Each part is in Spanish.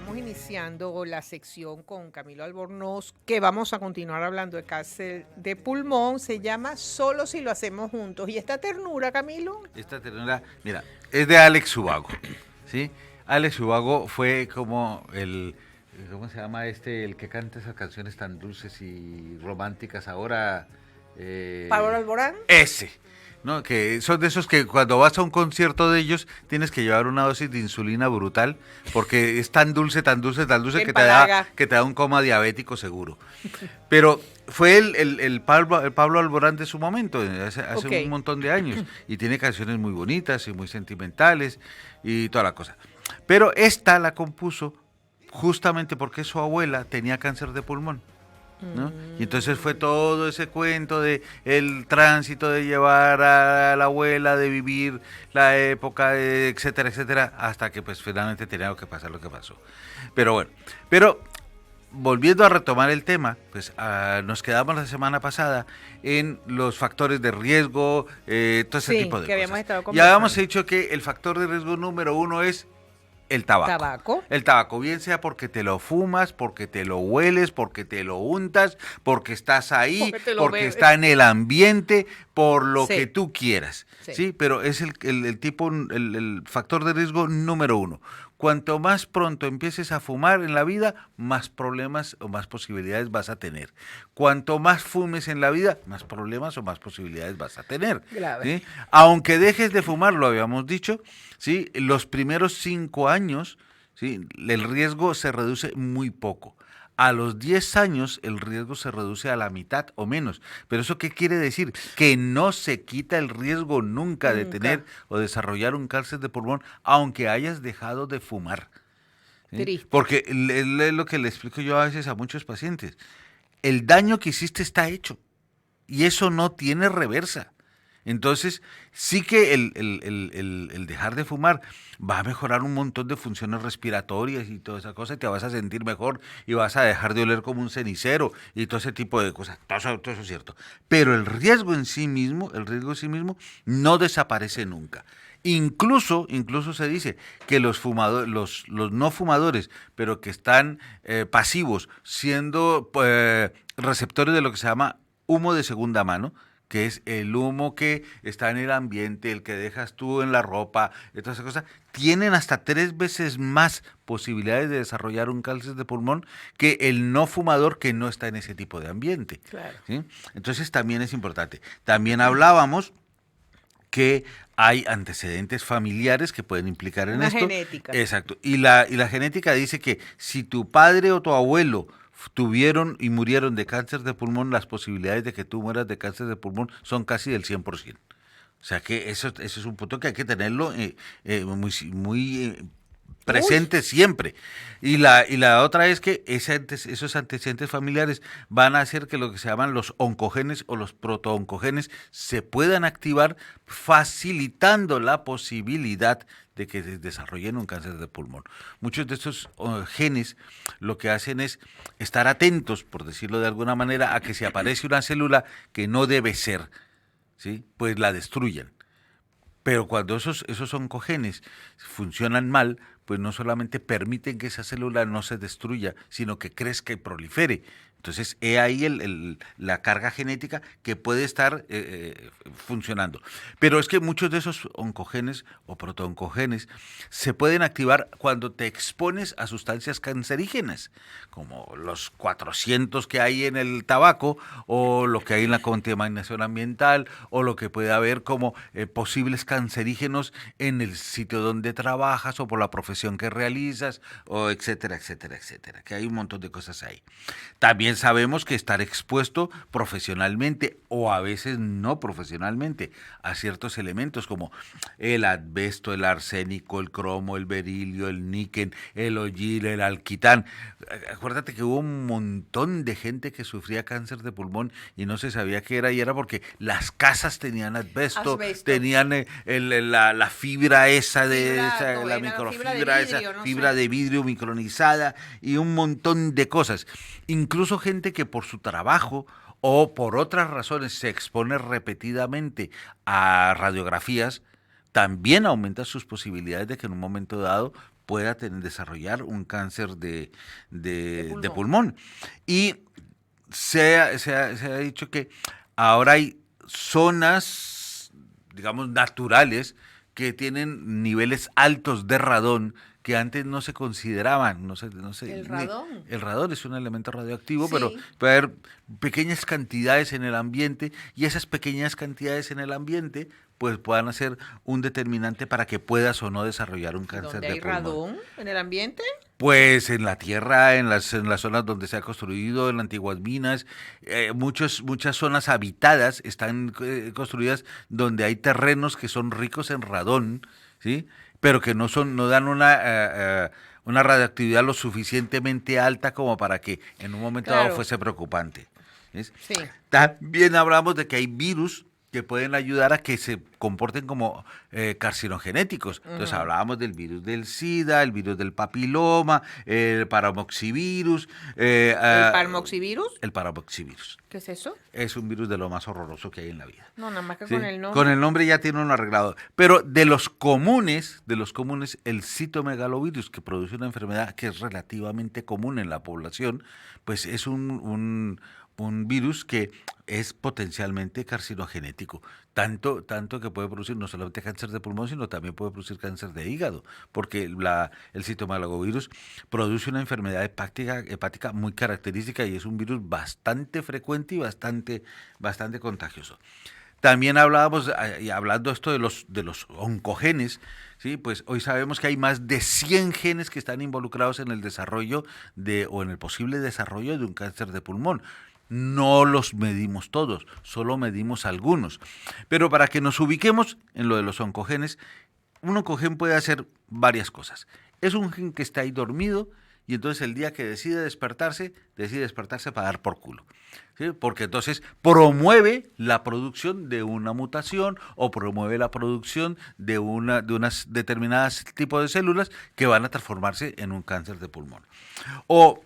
estamos iniciando la sección con Camilo Albornoz, que vamos a continuar hablando de cáncer de pulmón. Se llama Solo si lo hacemos juntos. ¿Y esta ternura, Camilo? Esta ternura, mira, es de Alex Ubago, ¿sí? Alex Ubago fue como ¿cómo se llama el que canta esas canciones tan dulces y románticas ahora? ¿Pablo Alborán? Ese, ¿no? Que son de esos que cuando vas a un concierto de ellos tienes que llevar una dosis de insulina brutal porque es tan dulce, tan dulce, tan dulce Empalaga. que te da un coma diabético seguro. Pero fue el Pablo Alborán de su momento, hace un Ok. montón de años, y tiene canciones muy bonitas y muy sentimentales y toda la cosa. Pero esta la compuso justamente porque su abuela tenía cáncer de pulmón, ¿no? Y entonces fue todo ese cuento de el tránsito de llevar a la abuela, de vivir la época, etcétera, etcétera, hasta que pues finalmente tenía que pasar lo que pasó. Pero bueno, pero volviendo a retomar el tema, pues nos quedamos la semana pasada en los factores de riesgo, todo ese Sí, tipo de que habíamos cosas. estado Ya habíamos conversando. dicho que el factor de riesgo número uno es el tabaco. Tabaco. El tabaco, bien sea porque te lo fumas, porque te lo hueles, porque te lo untas, porque estás ahí, Porque te lo porque bebes. está en el ambiente, por lo que Sí, tú quieras. sí. Sí, pero es el factor de riesgo número uno. Cuanto más pronto empieces a fumar en la vida, más problemas o más posibilidades vas a tener. Cuanto más fumes en la vida, más problemas o más posibilidades vas a tener. Grave. ¿Sí? Aunque dejes de fumar, lo habíamos dicho, ¿sí? Los primeros 5 años, ¿sí? El riesgo se reduce muy poco. A los 10 años el riesgo se reduce a la mitad o menos. ¿Pero eso qué quiere decir? Que no se quita el riesgo nunca de tener Nunca. o desarrollar un cáncer de pulmón, aunque hayas dejado de fumar. ¿Sí? Triste. Porque es lo que le explico yo a veces a muchos pacientes. El daño que hiciste está hecho y eso no tiene reversa. Entonces, sí que el dejar de fumar va a mejorar un montón de funciones respiratorias y toda esa cosa, y te vas a sentir mejor y vas a dejar de oler como un cenicero y todo ese tipo de cosas. Todo eso es cierto. Pero el riesgo en sí mismo no desaparece nunca. Incluso se dice que los no fumadores, pero que están pasivos, siendo receptores de lo que se llama humo de segunda mano, que es el humo que está en el ambiente, el que dejas tú en la ropa, y todas esas cosas, tienen hasta 3 veces más posibilidades de desarrollar un cáncer de pulmón que el no fumador que no está en ese tipo de ambiente. Claro. ¿Sí? Entonces también es importante. También hablábamos que hay antecedentes familiares que pueden implicar en Una esto. genética. Exacto. Y la genética dice que si tu padre o tu abuelo tuvieron y murieron de cáncer de pulmón, las posibilidades de que tú mueras de cáncer de pulmón son casi del 100%. O sea que eso es un punto que hay que tenerlo muy Uy, presente siempre. Y la otra es que esos antecedentes familiares van a hacer que lo que se llaman los oncogenes o los protooncogenes se puedan activar, facilitando la posibilidad de que desarrollen un cáncer de pulmón. Muchos de estos genes lo que hacen es estar atentos, por decirlo de alguna manera, a que si aparece una célula que no debe ser, ¿sí? Pues la destruyan. Pero cuando esos oncogenes funcionan mal, pues no solamente permiten que esa célula no se destruya, sino que crezca y prolifere. Entonces, he ahí la carga genética que puede estar funcionando. Pero es que muchos de esos oncogenes o protooncogenes se pueden activar cuando te expones a sustancias cancerígenas, como los 400 que hay en el tabaco, o lo que hay en la contaminación ambiental, o lo que puede haber como posibles cancerígenos en el sitio donde trabajas o por la profesión que realizas, o etcétera, etcétera, etcétera, que hay un montón de cosas ahí. También sabemos que estar expuesto profesionalmente o a veces no profesionalmente a ciertos elementos como el asbesto, el arsénico, el cromo, el berilio, el níquel, el hollín, el alquitán. Acuérdate que hubo un montón de gente que sufría cáncer de pulmón y no se sabía qué era, y era porque las casas tenían asbesto, asbesto. tenían la fibra esa Fibra, no, la era fibra de microfibra, esa vidrio, no fibra sé. de vidrio micronizada y un montón de cosas. Incluso gente que por su trabajo o por otras razones se expone repetidamente a radiografías, también aumenta sus posibilidades de que en un momento dado pueda desarrollar un cáncer de pulmón. pulmón. Y se ha dicho que ahora hay zonas, digamos, naturales que tienen niveles altos de radón que antes no se consideraban, El radón. el radón es un elemento radioactivo, pero Sí. puede haber pequeñas cantidades en el ambiente y esas pequeñas cantidades en el ambiente pues puedan ser un determinante para que puedas o no desarrollar un cáncer ¿Dónde de hay pulmón. radón en el ambiente? Pues en la tierra, en las zonas donde se ha construido, en antiguas minas, muchas zonas habitadas están construidas donde hay terrenos que son ricos en radón, ¿sí? Pero que no dan una radioactividad lo suficientemente alta como para que en un momento dado Claro. fuese preocupante. ¿Ves? Sí. También hablamos de que hay virus que pueden ayudar a que se comporten como carcinogenéticos. Entonces hablábamos del virus del SIDA, el virus del papiloma, el paramoxivirus. ¿El palmoxivirus? El paramoxivirus. ¿Qué es eso? Es un virus de lo más horroroso que hay en la vida. No, nada más que ¿Sí? con el nombre. Con el nombre ya tiene uno arreglado. Pero de los comunes, el citomegalovirus, que produce una enfermedad que es relativamente común en la población, pues es un virus que es potencialmente carcinogenético, tanto que puede producir no solamente cáncer de pulmón, sino también puede producir cáncer de hígado, porque el citomegalovirus produce una enfermedad hepática muy característica y es un virus bastante frecuente y bastante contagioso. También hablando esto de los oncogenes, ¿sí? Pues hoy sabemos que hay más de 100 genes que están involucrados en el desarrollo o en el posible desarrollo de un cáncer de pulmón. No los medimos todos, solo medimos algunos. Pero para que nos ubiquemos en lo de los oncogenes, un oncogen puede hacer varias cosas. Es un gen que está ahí dormido y entonces el día que decide despertarse para dar por culo. ¿Sí? Porque entonces promueve la producción de una mutación o promueve la producción de unas determinadas tipos de células que van a transformarse en un cáncer de pulmón. O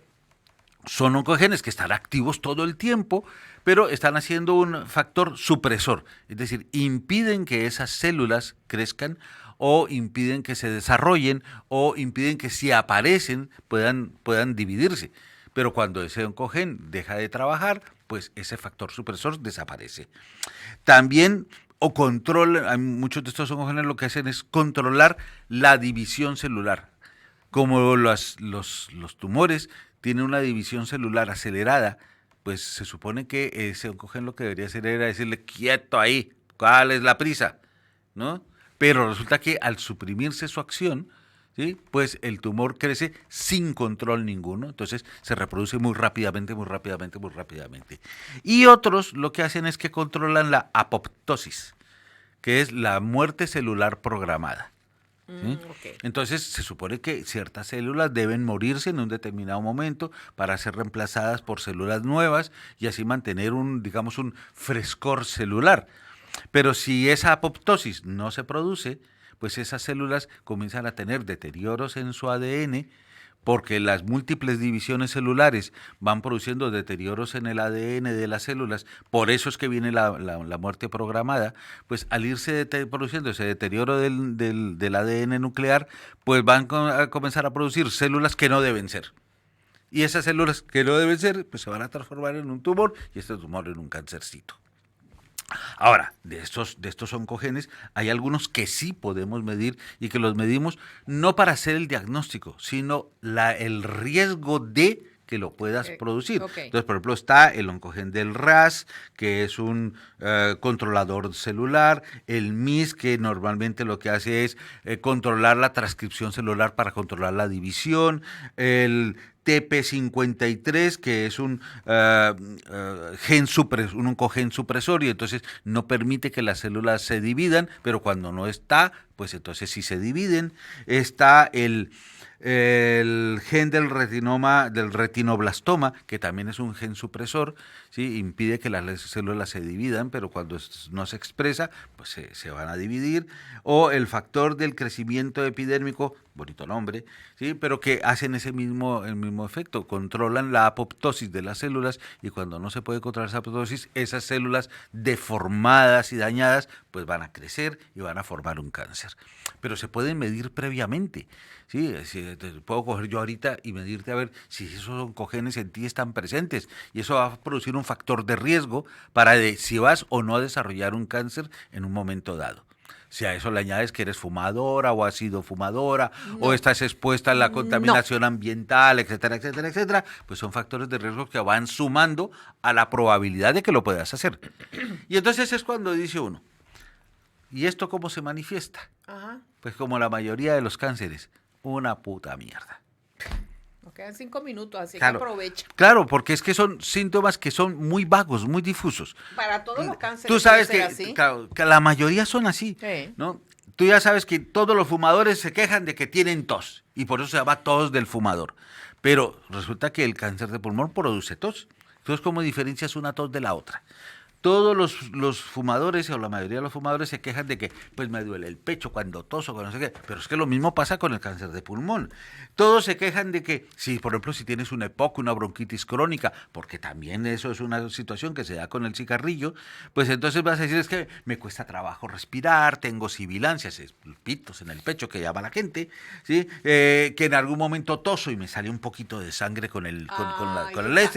son oncogenes que están activos todo el tiempo, pero están haciendo un factor supresor, es decir, impiden que esas células crezcan o impiden que se desarrollen o impiden que si aparecen puedan dividirse. Pero cuando ese oncogen deja de trabajar, pues ese factor supresor desaparece. También muchos de estos oncogenes lo que hacen es controlar la división celular. Como los tumores tienen una división celular acelerada, pues se supone que ese oncogen lo que debería hacer era decirle, quieto ahí, ¿cuál es la prisa? ¿No? Pero resulta que al suprimirse su acción, ¿sí? Pues el tumor crece sin control ninguno, entonces se reproduce muy rápidamente. Y otros lo que hacen es que controlan la apoptosis, que es la muerte celular programada. ¿Sí? Okay. Entonces se supone que ciertas células deben morirse en un determinado momento para ser reemplazadas por células nuevas y así mantener un frescor celular. Pero si esa apoptosis no se produce, pues esas células comienzan a tener deterioros en su ADN, porque las múltiples divisiones celulares van produciendo deterioros en el ADN de las células, por eso es que viene la muerte programada, pues al irse produciendo ese deterioro del ADN nuclear, pues van a comenzar a producir células que no deben ser. Y esas células que no deben ser, pues se van a transformar en un tumor y este tumor en un cáncercito. Ahora, de estos oncogenes, hay algunos que sí podemos medir y que los medimos no para hacer el diagnóstico, sino el riesgo de que lo puedas producir. Okay. Entonces, por ejemplo, está el oncogen del RAS, que es un controlador celular, el MIS, que normalmente lo que hace es controlar la transcripción celular para controlar la división, el TP53, que es un oncogen supresor y entonces no permite que las células se dividan, pero cuando no está, pues entonces sí se dividen. Está el gen del retinoblastoma, que también es un gen supresor, ¿sí? Impide que las células se dividan, pero cuando no se expresa, pues se van a dividir. O el factor del crecimiento epidérmico, bonito nombre, ¿sí? Pero que hacen el mismo efecto, controlan la apoptosis de las células y cuando no se puede controlar esa apoptosis, esas células deformadas y dañadas, pues van a crecer y van a formar un cáncer. Pero se pueden medir previamente. Sí, puedo coger yo ahorita y medirte a ver si esos oncogenes en ti están presentes. Y eso va a producir un factor de riesgo para si vas o no a desarrollar un cáncer en un momento dado. Si a eso le añades que eres fumadora o has sido fumadora o No, estás expuesta a la no. contaminación ambiental, etcétera, etcétera, etcétera, pues son factores de riesgo que van sumando a la probabilidad de que lo puedas hacer. Y entonces es cuando dice uno, ¿y esto cómo se manifiesta? Ajá. Pues como la mayoría de los cánceres, una puta mierda. Nos quedan 5 minutos, así Claro, que aprovecha. claro, porque es que son síntomas que son muy vagos, muy difusos. Para todos los cánceres. Tú sabes debe que, ser así. claro, que la mayoría son así, Sí. ¿no? Tú ya sabes que todos los fumadores se quejan de que tienen tos y por eso se llama tos del fumador. Pero resulta que el cáncer de pulmón produce tos. Entonces, ¿cómo diferencias una tos de la otra? Todos los fumadores, o la mayoría de los fumadores, se quejan de que pues me duele el pecho cuando toso, cuando no sé qué. Pero es que lo mismo pasa con el cáncer de pulmón. Todos se quejan de que, si por ejemplo, si tienes una EPOC, una bronquitis crónica, porque también eso es una situación que se da con el cigarrillo, pues entonces vas a decir, es que me cuesta trabajo respirar, tengo sibilancias, pitos en el pecho que llama la gente, ¿sí? Que en algún momento toso y me sale un poquito de sangre con el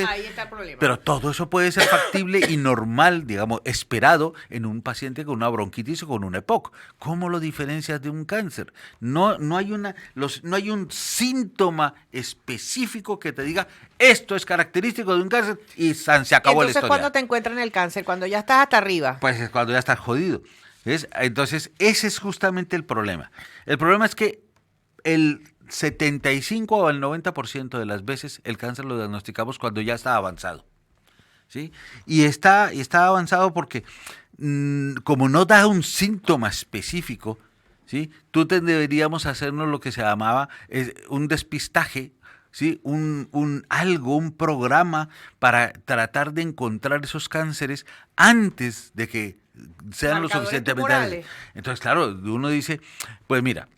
Ahí está el problema. pero todo eso puede ser factible y normal, digamos, esperado en un paciente con una bronquitis o con una EPOC. ¿Cómo lo diferencias de un cáncer? No hay no hay un síntoma específico que te diga esto es característico de un cáncer y se acabó la Entonces, historia. ¿cuándo te encuentran el cáncer? Cuando ya estás hasta arriba. Pues es cuando ya estás jodido. ¿Ves? Entonces, ese es justamente el problema. El problema es que el 75 o el 90% de las veces el cáncer lo diagnosticamos cuando ya está avanzado. ¿Sí? Y está avanzado porque como no da un síntoma específico, ¿sí? Deberíamos hacernos lo que se llamaba un despistaje, ¿sí? Un programa para tratar de encontrar esos cánceres antes de que sean lo Marcadores suficientemente tumorales. Entonces, claro, uno dice, pues mira,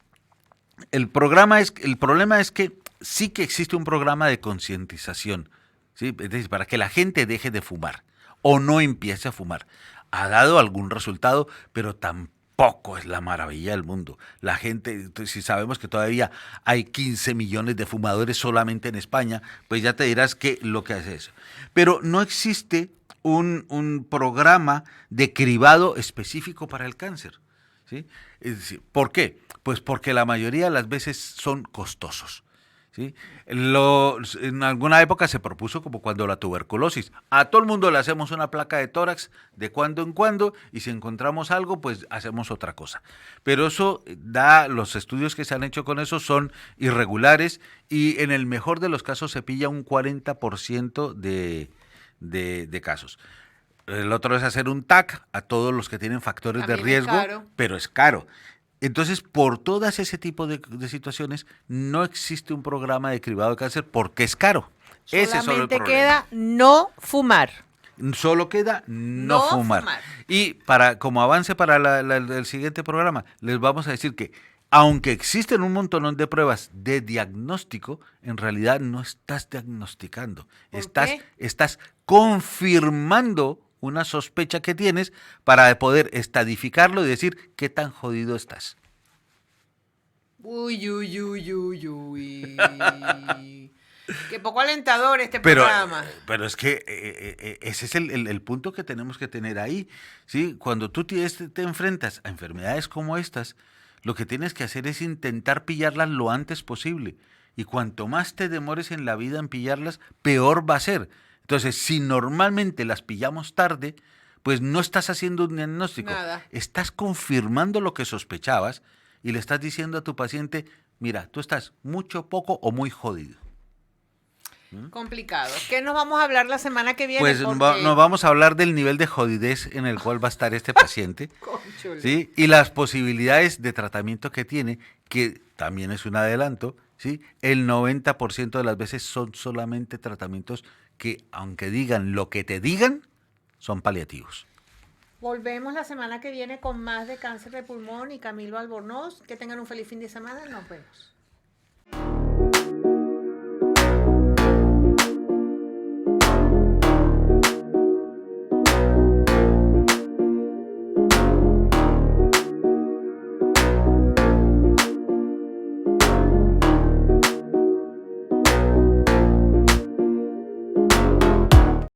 el problema es que sí que existe un programa de concientización, ¿sí? Es decir, para que la gente deje de fumar o no empiece a fumar. Ha dado algún resultado, pero tampoco es la maravilla del mundo. La gente, si sabemos que todavía hay 15 millones de fumadores solamente en España, pues ya te dirás que lo que hace eso. Pero no existe un programa de cribado específico para el cáncer, ¿sí? Es decir, ¿por qué? Pues porque la mayoría de las veces son costosos, ¿sí? En alguna época se propuso como cuando la tuberculosis. A todo el mundo le hacemos una placa de tórax de cuando en cuando y si encontramos algo, pues hacemos otra cosa. Pero eso los estudios que se han hecho con eso son irregulares y en el mejor de los casos se pilla un 40% de casos. El otro es hacer un TAC a todos los que tienen factores de También es riesgo, caro. pero es caro. Entonces, por todas ese tipo de situaciones, no existe un programa de cribado de cáncer porque es caro. Ese es solo el Solamente problema. queda no fumar. Solo queda no No fumar. fumar. Y como avance para el siguiente programa, les vamos a decir que aunque existen un montón de pruebas de diagnóstico, en realidad no estás diagnosticando. ¿Por qué? Estás confirmando una sospecha que tienes para poder estadificarlo y decir qué tan jodido estás. Uy, uy, uy, uy, uy. Qué poco alentador este programa. Pero es que ese es el punto que tenemos que tener ahí, ¿sí? Cuando tú te enfrentas a enfermedades como estas, lo que tienes que hacer es intentar pillarlas lo antes posible. Y cuanto más te demores en la vida en pillarlas, peor va a ser. Entonces, si normalmente las pillamos tarde, pues no estás haciendo un diagnóstico. Nada. Estás confirmando lo que sospechabas y le estás diciendo a tu paciente, mira, tú estás mucho, poco o muy jodido. Complicado. ¿Qué nos vamos a hablar la semana que viene? Pues Porque- nos vamos a hablar del nivel de jodidez en el cual va a estar este paciente, Cónchale. ¿sí? Y las posibilidades de tratamiento que tiene, que también es un adelanto, ¿sí? El 90% de las veces son solamente tratamientos que, aunque digan lo que te digan, son paliativos. Volvemos la semana que viene con más de cáncer de pulmón y Camilo Albornoz. Que tengan un feliz fin de semana. Nos vemos.